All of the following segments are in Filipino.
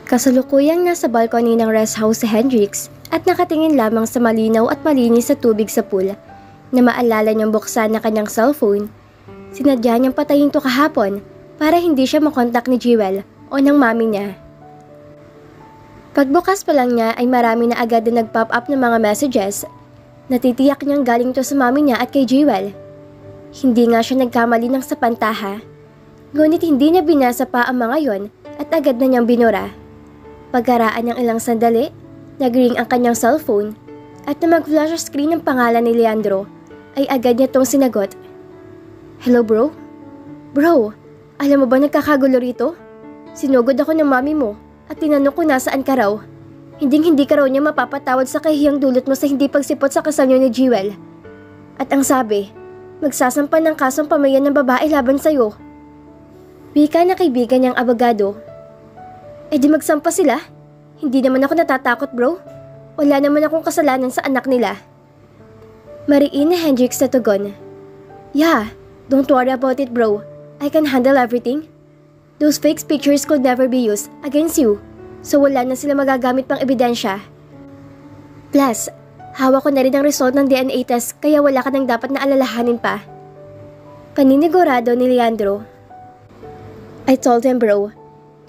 Kasalukuyang nasa balcony ng rest house si Hendrix at nakatingin lamang sa malinaw at malinis sa tubig sa pool na maalala niyang buksan na kanyang cellphone. Sinadya niyang patayin to kahapon para hindi siya makontak ni Jewel o ng mami niya. Pagbukas pa lang niya ay marami na agad na nag-pop up ng mga messages. Natitiyak niyang galing to sa mami niya at kay Jewel. Hindi nga siya nagkamali ng sapantaha. Ngunit hindi niya binasa pa ang mga yon at agad na niyang binura. Pagkaraan ng ilang sandali, nag-ring ang kanyang cellphone at na mag-flash screen ng pangalan ni Leandro ay agad niya tong sinagot. Hello bro? Bro, alam mo ba nagkakagulo rito? Sinugod ako ng mami mo at tinanong ko nasaan ka raw. Hindi ka raw niya mapapatawad sa kahiyang dulot mo sa hindi pagsipot sa kasal niyo ni Jewel. At ang sabi, magsasampa ng kasong pamayan ng babae laban sa'yo. Wika na kaibigan niyang abogado. Eh di magsampa sila. Hindi naman ako natatakot bro. Wala naman akong kasalanan sa anak nila. Mariin na Hendrix na tugon. Yeah, don't worry about it bro. I can handle everything. Those fake pictures could never be used against you. So wala na sila magagamit pang ebidensya. Plus, hawak ko na rin ang result ng DNA test kaya wala ka nang dapat na alalahanin pa. Paninigurado ni Leandro. I told him bro,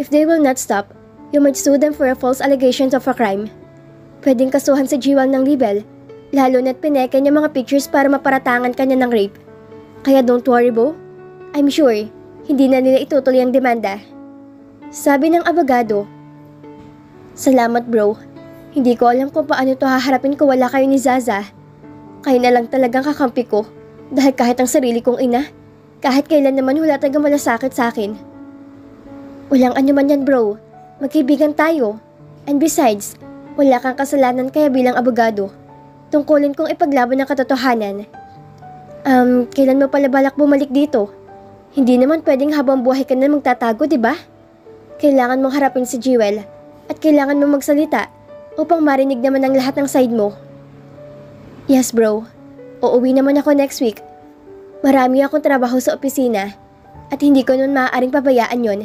if they will not stop, you might sue them for a false allegations of a crime. Pwedeng kasuhan si Jewel ng libel, lalo na't pineke niya mga pictures para maparatangan kanya ng rape. Kaya don't worry bro, I'm sure, hindi na nila itutuloy ang demanda. Sabi ng abogado. Salamat bro, hindi ko alam kung paano to haharapin kung wala kayo ni Zaza. Kayo na lang talagang kakampi ko, dahil kahit ang sarili kong ina, kahit kailan naman wala tagang malasakit sa akin. Walang anuman yan bro, magkaibigan tayo. And besides, wala kang kasalanan kaya bilang abogado. Tungkulin kong ipaglaban ng katotohanan. Kailan mo pala balak bumalik dito? Hindi naman pwedeng habang buhay ka na magtatago, di ba? Kailangan mong harapin si Jewel at kailangan mong magsalita upang marinig naman ang lahat ng side mo. Yes bro, uuwi naman ako next week. Marami akong trabaho sa opisina at hindi ko nun maaaring pabayaan yon.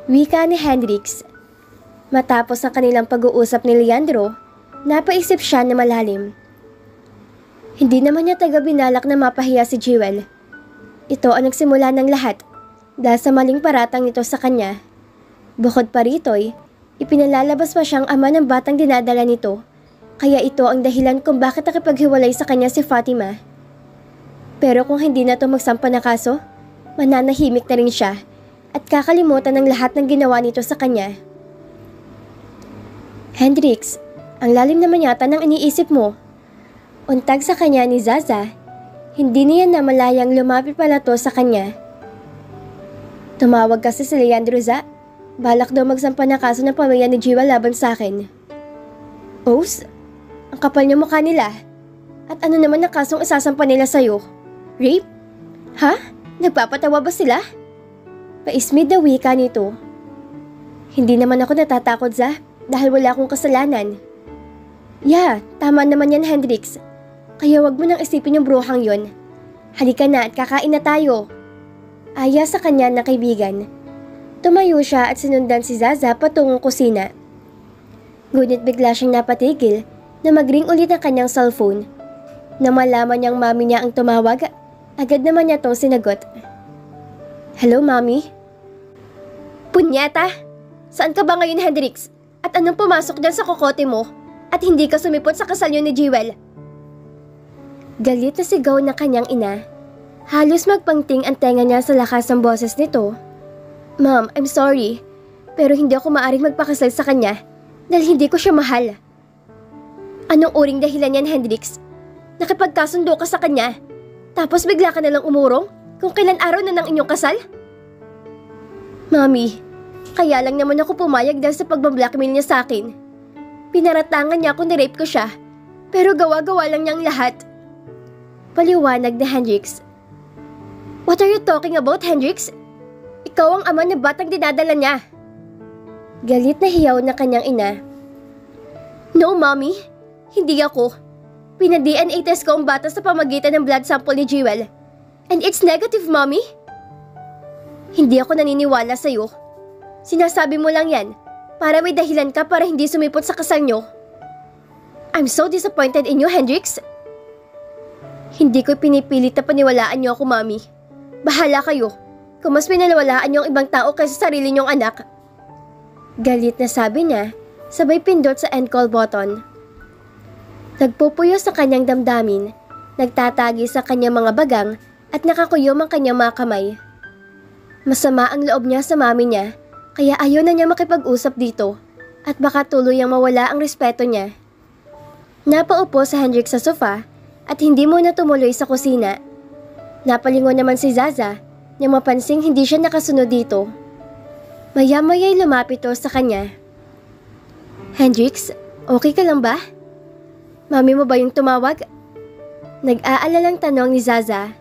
Wika ni Hendrix. Matapos ang kanilang pag-uusap ni Leandro, napaisip siya na malalim. Hindi naman niya taga-binalak na mapahiya si Jewel. Ito ang nagsimula ng lahat dahil sa maling paratang nito sa kanya. Bukod pa rito'y, ipinalalabas pa siyang ama ng batang dinadala nito, kaya ito ang dahilan kung bakit nakipaghiwalay sa kanya si Fatima. Pero kung hindi na ito magsampa na kaso, mananahimik na rin siya at kakalimutan ng lahat ng ginawa nito sa kanya. Hendrix, ang lalim naman yata ng iniisip mo. Untag sa kanya ni Zaza, hindi niya namalayang lumapit pala to sa kanya. Tumawag kasi si Leandro Za, balak daw magsampa na kaso ng pamilya ni Jewel laban sa akin. Os, ang kapal niya mukha nila. At ano naman ang kasong isasampa nila sa'yo? Rape? Ha? Nagpapatawa ba sila? Paismid na wika nito. Hindi naman ako natatakot Za, dahil wala akong kasalanan. Yeah, tama naman yan Hendrix. Kaya wag mo nang isipin yung bruhang yon. Halika na at kakain na tayo. Aya sa kanya na kaibigan. Tumayo siya at sinundan si Zaza patungong kusina. Ngunit bigla siyang napatigil na mag-ring ulit ang kanyang cellphone. Nang malaman niyang mami niya ang tumawag, agad naman niya tong sinagot. Hello mami? Punyeta! Saan ka ba ngayon Hendrix? At anong pumasok dyan sa kokote mo? At hindi ka sumipot sa kasal niyo ni Jewel? Galit na sigaw ng kanyang ina. Halos magpangting ang tenga niya sa lakas ng boses nito. Ma'am, I'm sorry. Pero hindi ako maaring magpakasal sa kanya dahil hindi ko siya mahal. Anong uring dahilan yan Hendrix? Nakipagkasundo ka sa kanya tapos bigla ka nalang umurong kung kailan araw na ng inyong kasal? Mami, kaya lang naman ako pumayag dahil sa pagbablackmail niya sa akin. Pinaratangan niya kung nirape ko siya, pero gawa-gawa lang niya ang lahat. Paliwanag na Hendrix. What are you talking about, Hendrix? Ikaw ang ama ng batang dinadala niya. Galit na hiyaw na kanyang ina. No, Mommy. Hindi ako. Pina-DNA test ko ang bata sa pamagitan ng blood sample ni Jewel. And it's negative, Mommy. Hindi ako naniniwala sa'yo. Sinasabi mo lang yan para may dahilan ka para hindi sumipot sa kasal nyo. I'm so disappointed in you, Hendrix. Hindi ko pinipilit na paniwalaan niyo ako, Mami. Bahala kayo kung mas pinaniwalaan niyo ang ibang tao kaysa sarili niyong anak. Galit na sabi niya, sabay pindot sa end call button. Nagpupuyo sa kanyang damdamin, nagtatagi sa kanyang mga bagang at nakakuyom ang kanyang mga kamay. Masama ang loob niya sa mami niya, kaya ayaw na niya makipag-usap dito at baka tuluyang mawala ang respeto niya. Napaupo sa Hendrix sa sofa at hindi muna tumuloy sa kusina. Napalingon naman si Zaza na mapansing hindi siya nakasunod dito. Maya-maya'y lumapit sa kanya. Hendrix, okay ka lang ba? Mami mo ba yung tumawag? Nag-aalalang tanong ni Zaza.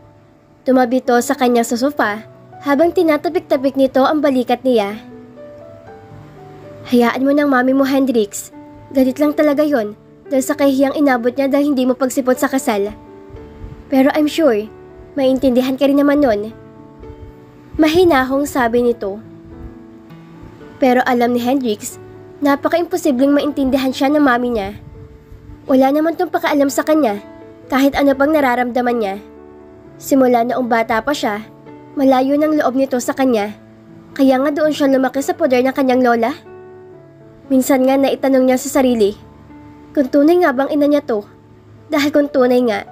Tumabi sa kanya sa sofa habang tinatapik-tapik nito ang balikat niya. Hayaan mo ng mami mo, Hendrix. Galit lang talaga yon dahil sa kahiyang inabot niya dahil hindi mo pagsipot sa kasal. Pero I'm sure, maintindihan ka rin naman nun. Mahinahong sabi nito. Pero alam ni Hendrix, napaka-imposibleng maintindihan siya ng mami niya. Wala naman tong pakaalam sa kanya kahit ano pang nararamdaman niya. Simula noong bata pa siya, malayo ng loob nito sa kanya. Kaya nga doon siya lumaki sa poder ng kanyang lola. Minsan nga naitanong niya sa sarili, kung tunay nga bang ina niya to? Dahil kung tunay nga,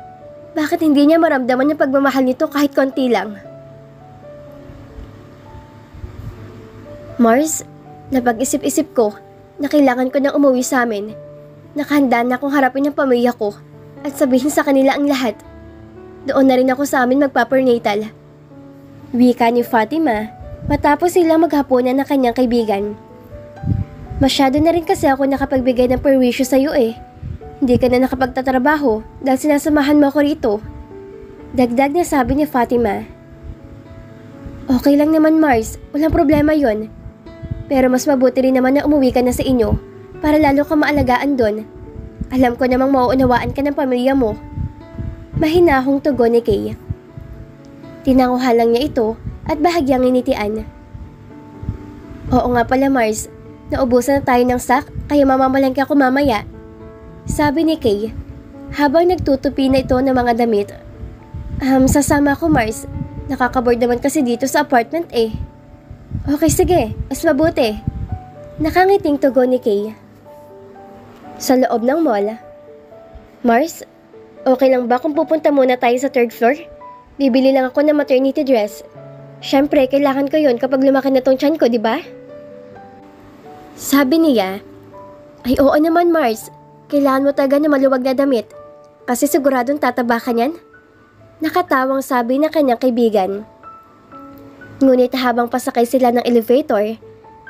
bakit hindi niya maramdaman yung pagmamahal nito kahit konti lang? Mars, napag-isip-isip ko na kailangan ko nang umuwi sa amin. Nakahanda na akong harapin ang pamilya ko at sabihin sa kanila ang lahat. Doon na rin ako sa amin magpa-pernatal. Wika ni Fatima matapos silang maghapunan ng kanyang kaibigan. Masyado na rin kasi ako nakapagbigay ng perwisyo sa iyo eh. Hindi ka na nakapagtatrabaho dahil sinasamahan mo ako rito. Dagdag na sabi ni Fatima. Okay lang naman Mars, walang problema yon. Pero mas mabuti rin naman na umuwi ka na sa inyo para lalo ka maalagaan doon. Alam ko namang mauunawaan ka ng pamilya mo. Mahinahong tugon ni Kay. Tinanguhan lang niya ito at bahagyang initian. Oo nga pala Mars, naubusan na tayo ng sak kaya mamamalengke ako mamaya. Sabi ni Kay habang nagtutupi na ito ng mga damit. Sasama ako Mars, nakakaboard naman kasi dito sa apartment eh. Okay sige, mas mabuti. Nakangiting tugon ni Kay. Sa loob ng mall. Mars, okay lang ba kung pupunta muna tayo sa third floor? Bibili lang ako ng maternity dress. Siyempre, kailangan ko yon kapag lumaki na tong tiyan ko, di ba? Sabi niya, ay oo naman Mars, kailangan mo talaga na maluwag na damit. Kasi siguradong tataba ka niyan. Nakatawang sabi ng kanyang kaibigan. Ngunit habang pasakay sila ng elevator,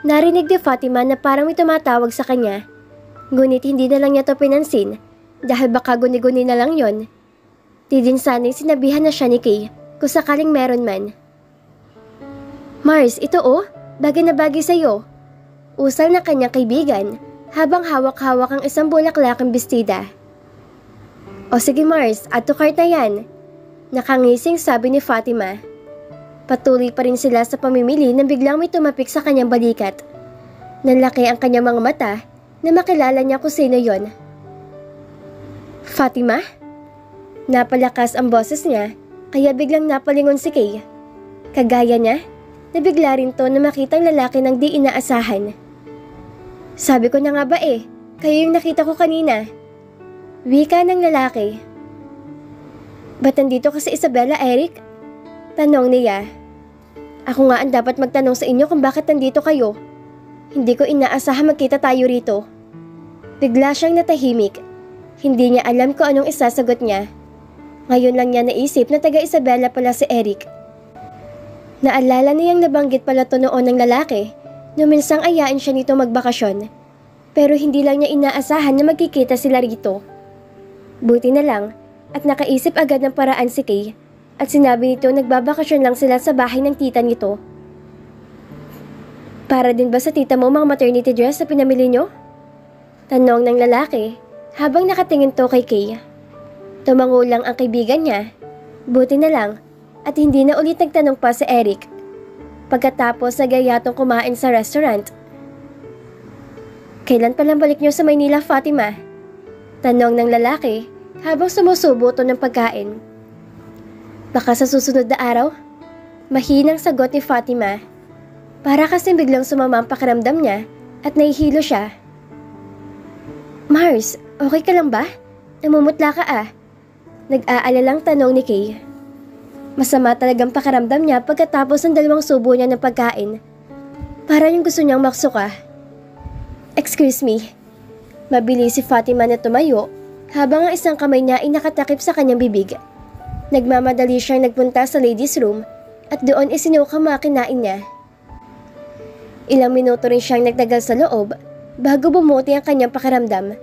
narinig ni Fatima na parang may tumatawag sa kanya. Ngunit hindi na lang niya to pinansin dahil baka guni-guni na lang yon. Di din sana'y sinabihan na siya ni Kay kung sakaling meron man. Mars, ito bagay na bagay sa'yo. Usal na kanyang kaibigan habang hawak-hawak ang isang bulaklakang bestida. O sige Mars, add to cart na yan. Nakangising sabi ni Fatima. Patuloy pa rin sila sa pamimili nang biglang may tumapik sa kanyang balikat. Nanlaki ang kanyang mga mata na makilala niya kung sino yon. Fatima? Napalakas ang boses niya kaya biglang napalingon si Kay. Kagaya niya, nabigla rin to na makitang lalaki ng di inaasahan. Sabi ko na nga ba kayo yung nakita ko kanina. Wika ng lalaki. Ba't nandito ka si Isabella, Eric? Tanong niya. Ako nga ang dapat magtanong sa inyo kung bakit nandito kayo. Hindi ko inaasahan magkita tayo rito. Bigla siyang natahimik. Hindi niya alam kung anong isasagot niya. Ngayon lang niya naisip na taga Isabela pala si Eric. Naalala niyang nabanggit pala to noon ng lalaki nung minsang ayain siya nito magbakasyon. Pero hindi lang niya inaasahan na magkikita sila rito. Buti na lang at nakaisip agad ng paraan si Kay at sinabi nito nagbabakasyon lang sila sa bahay ng tita nito. Para din ba sa tita mo mga maternity dress na pinamili nyo? Tanong ng lalaki habang nakatingin to kay Kay. Tumango lang ang kaibigan niya. Buti na lang at hindi na ulit nagtanong pa si Eric. Pagkatapos nagayatong kumain sa restaurant. Kailan palang balik niyo sa Maynila, Fatima? Tanong ng lalaki habang sumusubo ito ng pagkain. Baka sa susunod na araw? Mahinang sagot ni Fatima. Para kasi biglang sumama ang pakiramdam niya at nahihilo siya. Mars, okay ka lang ba? Namumutla ka ah. Nag-aalalang tanong ni Kay. Masama talagang pakiramdam niya pagkatapos ng 2 subo niya ng pagkain. Parang yung gusto niyang maksuka. Excuse me. Mabilis si Fatima na tumayo habang ang isang kamay niya ay nakatakip sa kanyang bibig. Nagmamadali siyang nagpunta sa ladies' room at doon isinuka mga kinain niya. Ilang minuto rin siyang nagtagal sa loob bago bumuti ang kanyang pakiramdam.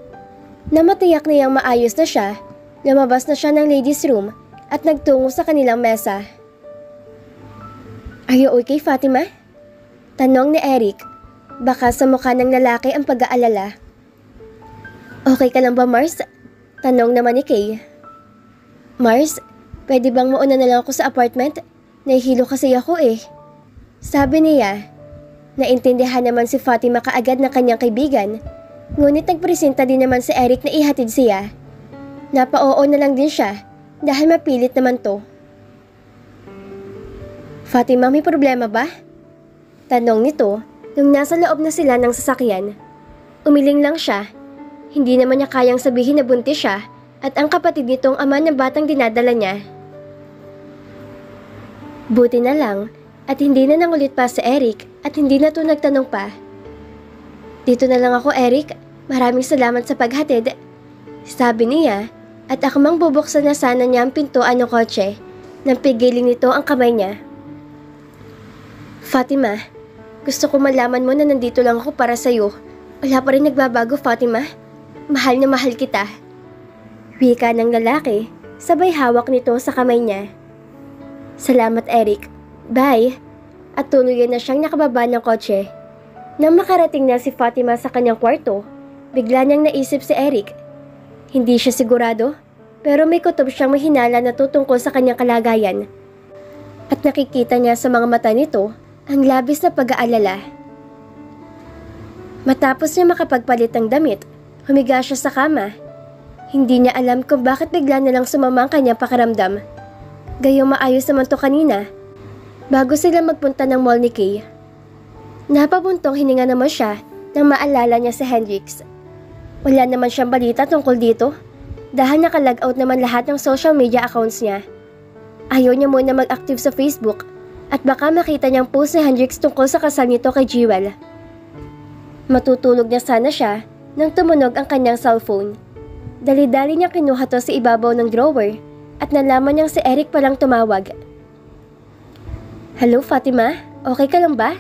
Na matiyak na yang maayos na siya, lumabas na siya ng ladies' room at nagtungo sa kanilang mesa. Are you okay, Fatima? Tanong ni Eric. Baka sa mukha ng lalaki ang pag-aalala. Okay ka lang ba, Mars? Tanong naman ni Kay. Mars, pwede bang mauna na lang ako sa apartment? Nahihilo kasi ako eh. Sabi niya. Naintindihan naman si Fatima kaagad ng kanyang kaibigan, ngunit nagpresenta din naman si Eric na ihatid siya. Napa-oo na lang din siya dahil mapilit naman to. Fatima, may problema ba? Tanong nito nung nasa loob na sila ng sasakyan. Umiling lang siya. Hindi naman niya kayang sabihin na buntis siya at ang kapatid nitong ama ng batang dinadala niya. Buti na lang at hindi na nangulit pa si Eric at hindi na to nagtanong pa. Dito na lang ako, Eric. Maraming salamat sa paghatid. Sabi niya at akmang bubuksan na sana niya ang pintuan ng kotse nang pigilin nito ang kamay niya. Fatima, gusto ko malaman mo na nandito lang ako para sa'yo. Wala pa rin nagbabago, Fatima. Mahal na mahal kita. Wika ng lalaki, sabay hawak nito sa kamay niya. Salamat, Eric. Bye. At tuluyan na siyang nakababa ng kotse. Nang makarating na si Fatima sa kanyang kwarto, bigla niyang naisip si Eric. Hindi siya sigurado, pero may kutob siyang mahinala na tutungkol sa kanyang kalagayan. At nakikita niya sa mga mata nito ang labis na pag-aalala. Matapos niya makapagpalit ng damit, humiga siya sa kama. Hindi niya alam kung bakit bigla na lang sumama ang kanyang pakiramdam. Gayong maayos naman to kanina. Bago sila magpunta ng mall ni Kay. Napabuntong hininga naman siya nang maalala niya si Hendrix. Wala naman siyang balita tungkol dito dahil nakalag-out naman lahat ng social media accounts niya. Ayaw niya muna mag-active sa Facebook at baka makita niyang post ni Hendrix tungkol sa kasal nito kay Jewel. Matutulog na sana siya nang tumunog ang kanyang cellphone. Dali-dali niya kinuha to sa ibabaw ng drawer at nalaman niyang si Eric palang tumawag. Hello, Fatima? Okay ka lang ba?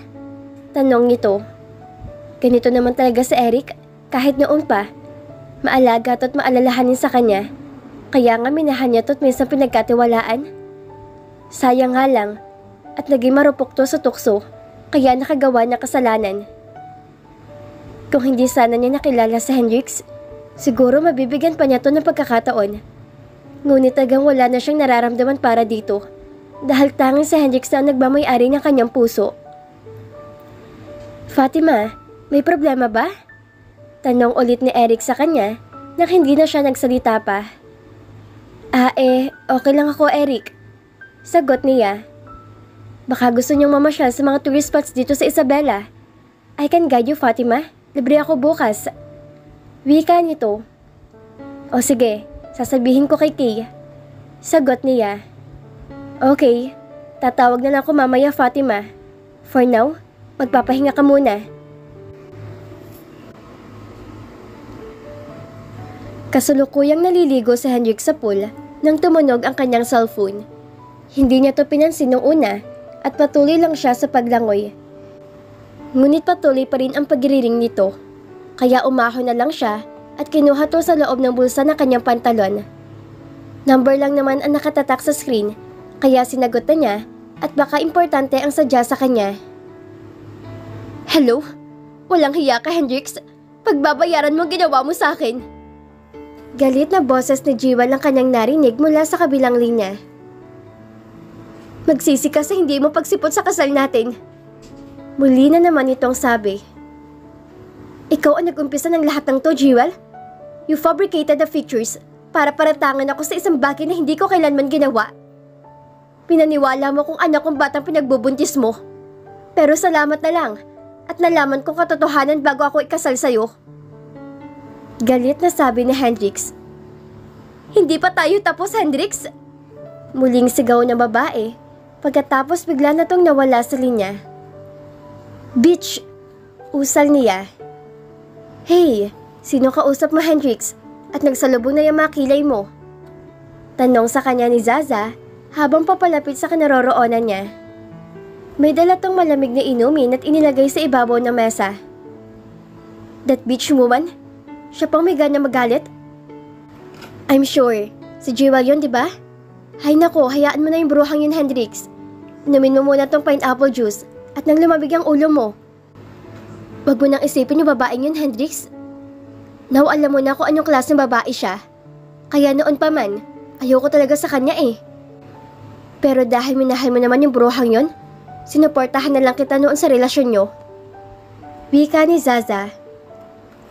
Tanong nito. Ganito naman talaga si Eric, kahit noon pa. Maalaga at maalalahanin sa kanya. Kaya nga minahan niya at minsan pinagkatiwalaan. Sayang nga lang, at naging marupok to sa tukso, kaya nakagawa ng kasalanan. Kung hindi sana niya nakilala si Hendrix, siguro mabibigyan pa niya to ng pagkakataon. Ngunit tagang wala na siyang nararamdaman para dito. Dahil tanging si Hendrix na ang nagmamay-ari ng kanyang puso. Fatima, may problema ba? Tanong ulit ni Eric sa kanya nang hindi na siya nagsalita pa. Okay lang ako, Eric. Sagot niya. Baka gusto niyong mamasyal sa mga tourist spots dito sa Isabela. I can guide you, Fatima. Libre ako bukas. Wika nito. O sige, sasabihin ko kay Kay. Sagot niya. Okay, tatawag na lang ako mamaya, Fatima. For now, magpapahinga ka muna. Kasulukuyang naliligo si Hendrix sa pool nang tumunog ang kanyang cellphone. Hindi niya to pinansin nung una at patuloy lang siya sa paglangoy. Ngunit patuloy pa rin ang pagriring nito. Kaya umahon na lang siya at kinuha to sa loob ng bulsa ng kanyang pantalon. Number lang naman ang nakatatak sa screen. Kaya sinagot na niya at baka importante ang sadya sa kanya. Hello? Walang hiya ka, Hendrix. Pagbabayaran mo ginawa mo sa akin. Galit na boses ni Jewel ang kanyang narinig mula sa kabilang linya. Magsisi ka sa hindi mo pagsipot sa kasal natin. Muli na naman itong sabi. Ikaw ang nag-umpisa ng lahat ng to, Jewel? You fabricated the pictures para paratangan ako sa isang bagay na hindi ko kailanman ginawa. Pinaniwala mo kung anak kong batang pinagbubuntis mo. Pero salamat na lang at nalaman kong katotohanan bago ako ikasal sa'yo. Galit na sabi ni Hendrix. Hindi pa tayo tapos, Hendrix! Muling sigaw ng babae, pagkatapos bigla na tong nawala sa linya. Bitch! Usal niya. Hey, sino kausap mo, Hendrix? At nagsalubong na yung mga kilay mo? Tanong sa kanya ni Zaza habang papalapit sa kinaroroonan niya. May dala tong malamig na inumin at inilagay sa ibabaw ng mesa. That bitch woman? Siya pang may gana magalit? I'm sure. Si Jewel yun, di ba? Hay nako, hayaan mo na yung bruhang yun, Hendrix. Inumin mo muna tong pineapple juice at nang lumabig ang ulo mo. Wag mo nang isipin yung babaeng yun, Hendrix. Now alam mo na kung anong klaseng babae siya. Kaya noon pa man, ayoko talaga sa kanya eh. Pero dahil minahal mo naman yung bruhang yun, sinuportahan na lang kita noon sa relasyon nyo. Wika ni Zaza.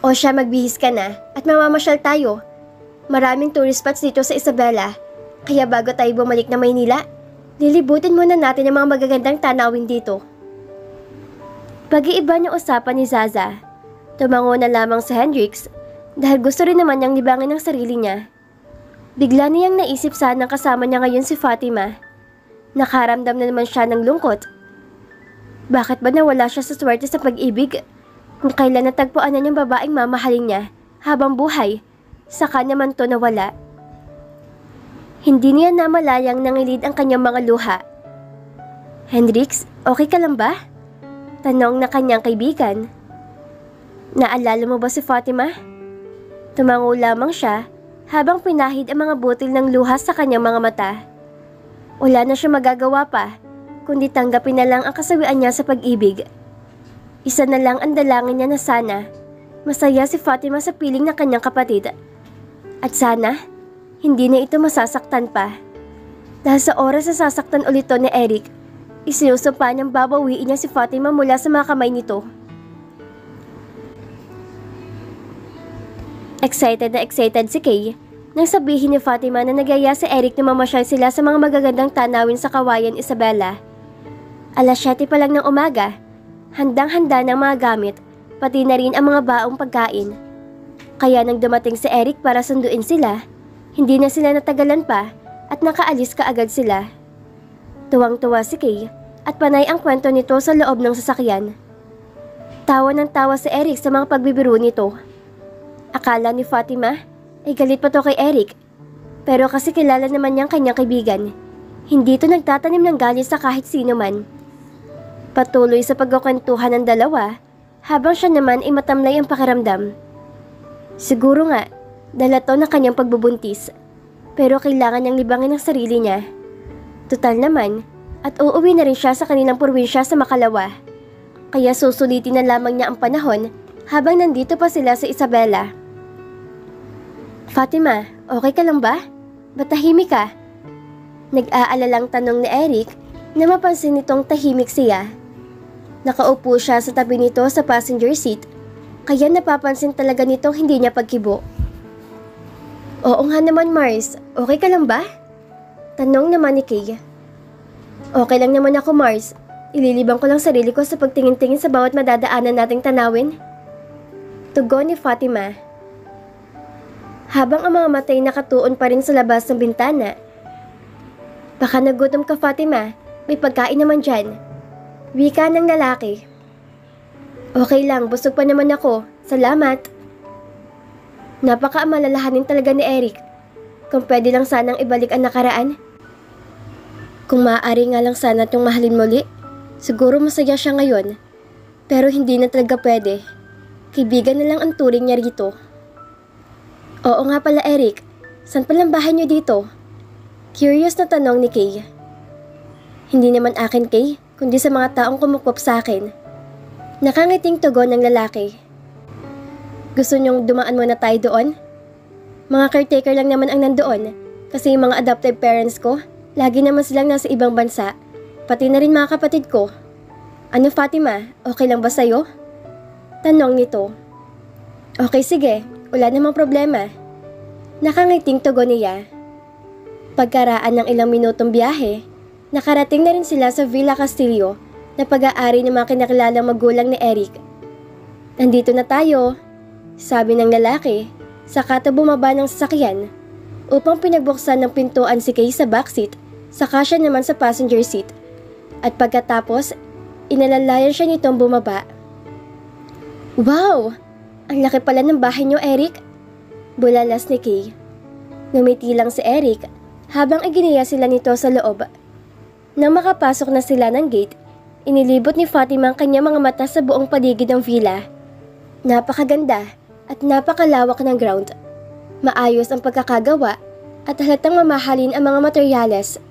O siya, magbihis ka na at mamamasyal tayo. Maraming tourist spots dito sa Isabela, kaya bago tayo bumalik na Maynila, lilibutin muna natin ang mga magagandang tanawin dito. Pag-iiba niya usapan ni Zaza, tumango na lamang si Hendrix dahil gusto rin naman niyang libangin ang sarili niya. Bigla niyang naisip sanang kasama niya ngayon si Fatima. Nakaramdam na naman siya ng lungkot. Bakit ba nawala siya sa swerte sa pag-ibig? Kung kailan natagpuan na niyang babaeng mamahalin niya habang buhay, saka naman to nawala. Hindi niya namalayang nangilid ang kanyang mga luha. Hendrix, okay ka lang ba? Tanong na kanyang kaibigan. Naalala mo ba si Fatima? Tumango lamang siya habang pinahid ang mga butil ng luha sa kanyang mga mata. Wala na siya magagawa pa, kundi tanggapin na lang ang kasawian niya sa pag-ibig. Isa na lang ang dalangin niya na sana masaya si Fatima sa piling ng kanyang kapatid. At sana, hindi na ito masasaktan pa. Dahil sa oras na sasaktan ulit ni Eric, isinusumpa niyang babawiin niya si Fatima mula sa mga kamay nito. Excited na excited si Kay nang sabihin ni Fatima na nagyaya si Eric na mamasyal sila sa mga magagandang tanawin sa Kawayan, Isabela. Alas 7 pa lang ng umaga, handang-handa ng mga gamit, pati na rin ang mga baong pagkain. Kaya nang dumating si Eric para sunduin sila, hindi na sila natagalan pa at nakaalis kaagad sila. Tuwang-tuwa si Kay at panay ang kwento nito sa loob ng sasakyan. Tawa ng tawa si Eric sa mga pagbibiro nito. Akala ni Fatima ay galit pa to kay Eric, pero kasi kilala naman niyang kanyang kaibigan, hindi to nagtatanim ng galit sa kahit sino man. Patuloy sa pagkukwentuhan ng dalawa habang siya naman ay matamlay ang pakiramdam. Siguro nga, dala to ng kanyang pagbubuntis, pero kailangan niyang libangin ang sarili niya. Tutal naman, at uuwi na rin siya sa kanilang probinsya sa Makalawa. Kaya susulitin na lamang niya ang panahon habang nandito pa sila sa Isabela. Fatima, okay ka lang ba? Ba't tahimik ka? Nag-aalalang tanong ni Eric na mapansin nitong tahimik siya. Nakaupo siya sa tabi nito sa passenger seat, kaya napapansin talaga nitong hindi niya pagkibo. Oo nga naman, Mars. Okay ka lang ba? Tanong naman ni Kay. Okay lang naman ako, Mars. Ililibang ko lang sarili ko sa pagtingin-tingin sa bawat madadaanan nating tanawin. Tugon ni Fatima. Habang ang mga matay nakatuon pa rin sa labas ng bintana. Baka nagutom ka, Fatima. May pagkain naman dyan. Wika ng lalaki. Okay lang, busog pa naman ako. Salamat. Napaka-amalalahanin talaga ni Eric. Kung pwede lang sanang ibalik ang nakaraan. Kung maaari nga lang sana itong mahalin muli, siguro masaya siya ngayon. Pero hindi na talaga pwede. Kaibigan na lang ang turing niya rito. Oo nga pala, Eric. Saan palang bahay niyo dito? Curious na tanong ni Kay. Hindi naman akin, Kay, kundi sa mga taong kumukup sa akin. Nakangiting tugon ng lalaki. Gusto niyong dumaan muna tayo doon? Mga caretaker lang naman ang nandoon kasi yung mga adoptive parents ko, lagi naman silang nasa ibang bansa, pati na rin mga kapatid ko. Ano, Fatima, okay lang ba sa'yo? Tanong nito. Okay, sige. Wala namang problema. Nakangiting tugon niya. Pagkaraan ng ilang minutong biyahe, nakarating na rin sila sa Villa Castillo na pag-aari ng mga kinakilalang magulang ni Eric. Nandito na tayo, sabi ng lalaki, saka bumaba ng sasakyan upang pinagbuksan ng pintuan si Kay sa backseat, saka siya naman sa passenger seat. At pagkatapos, inalalayan siya nitong bumaba. Wow! Ang laki pala ng bahay niyo, Eric. Bulalas ni Kay. Ngumiti lang si Eric habang iginiya sila nito sa loob. Nang makapasok na sila ng gate, inilibot ni Fatima ang kanyang mga mata sa buong paligid ng villa. Napakaganda at napakalawak ng ground. Maayos ang pagkakagawa at halatang mamahalin ang mga materyales.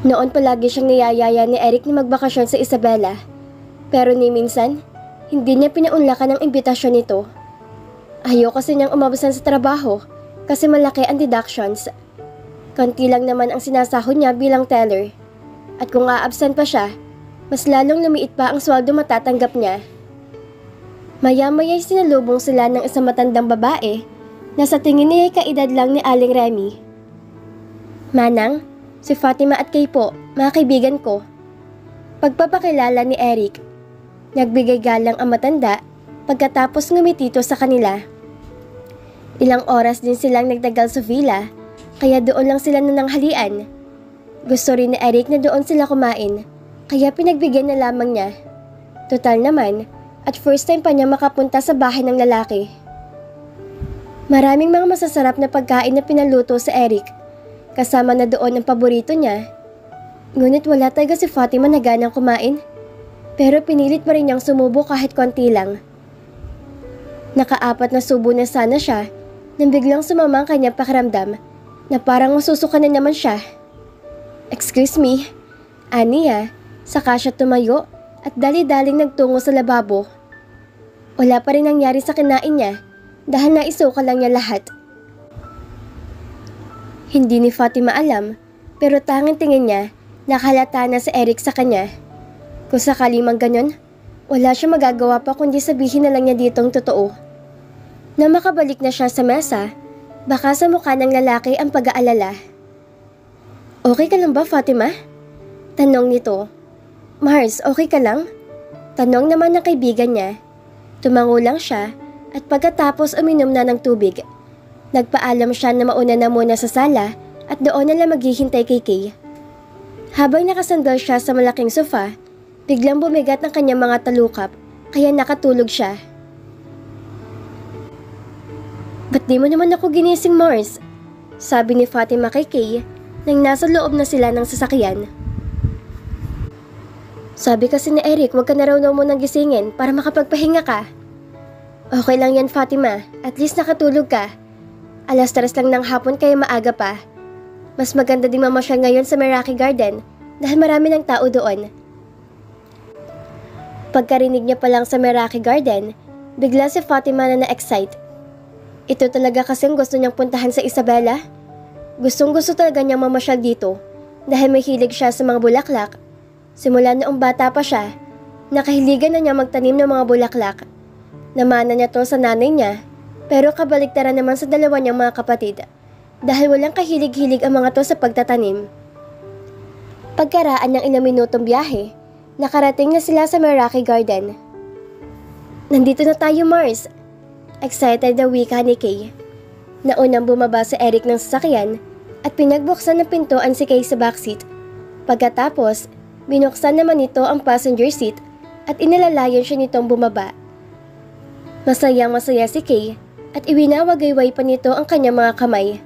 Noon palagi siyang niyayaya ni Eric na magbakasyon sa Isabela. Pero ni minsan, hindi niya pinaunlakan ang imbitasyon nito. Ayaw kasi niyang umabusan sa trabaho kasi malaki ang deductions. Konti lang naman ang sinasahod niya bilang teller. At kung aabsent pa siya, mas lalong lumiit pa ang sweldo matatanggap niya. Maya-maya'y sinalubong sila ng isang matandang babae na sa tingin niya ay kaedad lang ni Aling Remy. Manang, si Fatima at Kay po, mga kaibigan ko. Pagpapakilala ni Eric. Nagbigay galang ang matanda pagkatapos ngumitito sa kanila. Ilang oras din silang nagtagal sa villa, kaya doon lang sila nananghalian. Gusto rin ni Eric na doon sila kumain, kaya pinagbigyan na lamang niya. Total naman, at first time pa niya makapunta sa bahay ng lalaki. Maraming mga masasarap na pagkain na pinaluto sa Eric, kasama na doon ang paborito niya. Ngunit wala talaga si Fatima na ganang kumain. Pero pinilit pa rin niyang sumubo kahit konti lang. Nakaapat na subo na sana siya nang biglang sumama ang kanyang pakiramdam na parang masusuka na naman siya. Excuse me, aniya, saka siya tumayo at dali-daling nagtungo sa lababo. Wala pa rin nangyari sa kinain niya dahil naisuka lang niya lahat. Hindi ni Fatima alam pero tanging tingin niya nakahalata na si Eric sa kanya. Kung sakali mang ganun, wala siya magagawa pa kundi sabihin na lang niya ditong totoo. Nang makabalik na siya sa mesa, baka sa mukha ng lalaki ang pag-aalala. Okay ka lang ba, Fatima? Tanong nito. Mars, okay ka lang? Tanong naman ng kaibigan niya. Tumango lang siya at pagkatapos uminom na ng tubig. Nagpaalam siya na mauna na muna sa sala at doon na lang maghihintay kay Kay. Habang nakasandal siya sa malaking sofa, biglang bumigat ang kanyang mga talukap, kaya nakatulog siya. Ba't di mo naman ako ginising, Mars? Sabi ni Fatima kay Kay nang nasa loob na sila ng sasakyan. Sabi kasi ni Eric, wag ka na raw munang gisingin para makapagpahinga ka. Okay lang yan, Fatima. At least nakatulog ka. 3:00 lang ng hapon kaya maaga pa. Mas maganda din mamasyal ngayon sa Meraki Garden dahil marami ng tao doon. Pagkarinig niya pa lang sa Meraki Garden, bigla si Fatima na na-excite. Ito talaga kasing gusto niyang puntahan sa Isabela. Gustong-gusto talaga niyang mamasyal dito dahil may hilig siya sa mga bulaklak. Simula noong bata pa siya, nakahiligan na niya magtanim ng mga bulaklak. Namana niya to sa nanay niya, pero kabaliktaran naman sa dalawa niyang mga kapatid dahil walang kahilig-hilig ang mga to sa pagtatanim. Pagkaraan ng ilang minutong biyahe, nakarating na sila sa Meraki Garden. Nandito na tayo, Mars. Excited na wika ni Kay. Naunang bumaba si Eric ng sasakyan at pinagbuksan ng pintuan si Kay sa backseat. Pagkatapos, binuksan naman nito ang passenger seat at inalalayan siya nitong bumaba. Masayang-masaya si Kay at iwinawagayway pa nito ang kanyang mga kamay.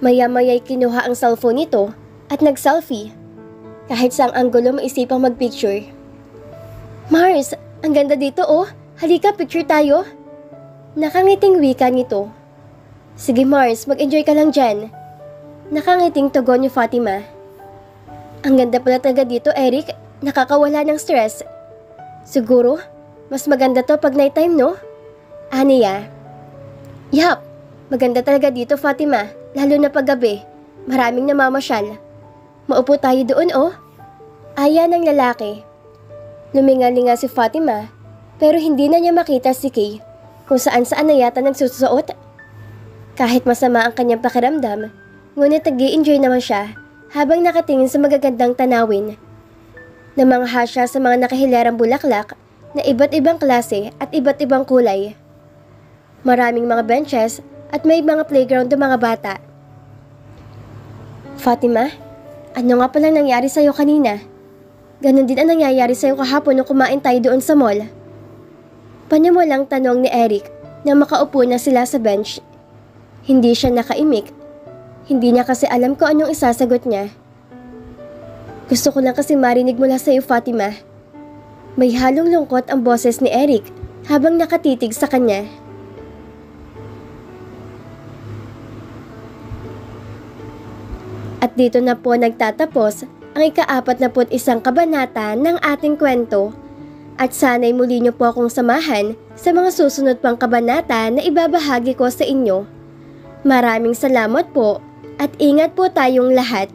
Maya-maya'y kinuha ang cellphone nito at nag-selfie. Kahit saang anggulo maisipang mag-picture. Mars, ang ganda dito oh. Halika, picture tayo. Nakangiting wika nito. Sige Mars, mag-enjoy ka lang dyan. Nakangiting tugon ni Fatima. Ang ganda pala talaga dito, Eric. Nakakawala ng stress. Siguro, mas maganda to pag nighttime, no? Aniya. Yap, maganda talaga dito, Fatima. Lalo na pag gabi. Maraming namamasyal. Maupo tayo doon, oh. Aya ng lalaki. Lumingalinga si Fatima Pero hindi na niya makita si Kay kung saan na yata nagsusuot. Kahit masama ang kanyang pakiramdam, ngunit nag-i-enjoy naman siya habang nakatingin sa magagandang tanawin. Namangha siya sa mga nakahilarang bulaklak na iba't ibang klase at iba't ibang kulay. Maraming mga benches at may mga playground ng mga bata. Fatima, ano nga palang nangyari sa'yo kanina? Ganon din ang nangyayari sa'yo kahapon nung kumain tayo doon sa mall. Panimulang tanong ni Eric na makaupo na sila sa bench. Hindi siya nakaimik. Hindi niya kasi alam kung anong isasagot niya. Gusto ko lang kasi marinig mula sa'yo, Fatima. May halong lungkot ang boses ni Eric habang nakatitig sa kanya. At dito na po nagtatapos ang ika-41 kabanata ng ating kwento. At sana'y muli niyo po akong samahan sa mga susunod pang kabanata na ibabahagi ko sa inyo. Maraming salamat po at ingat po tayong lahat.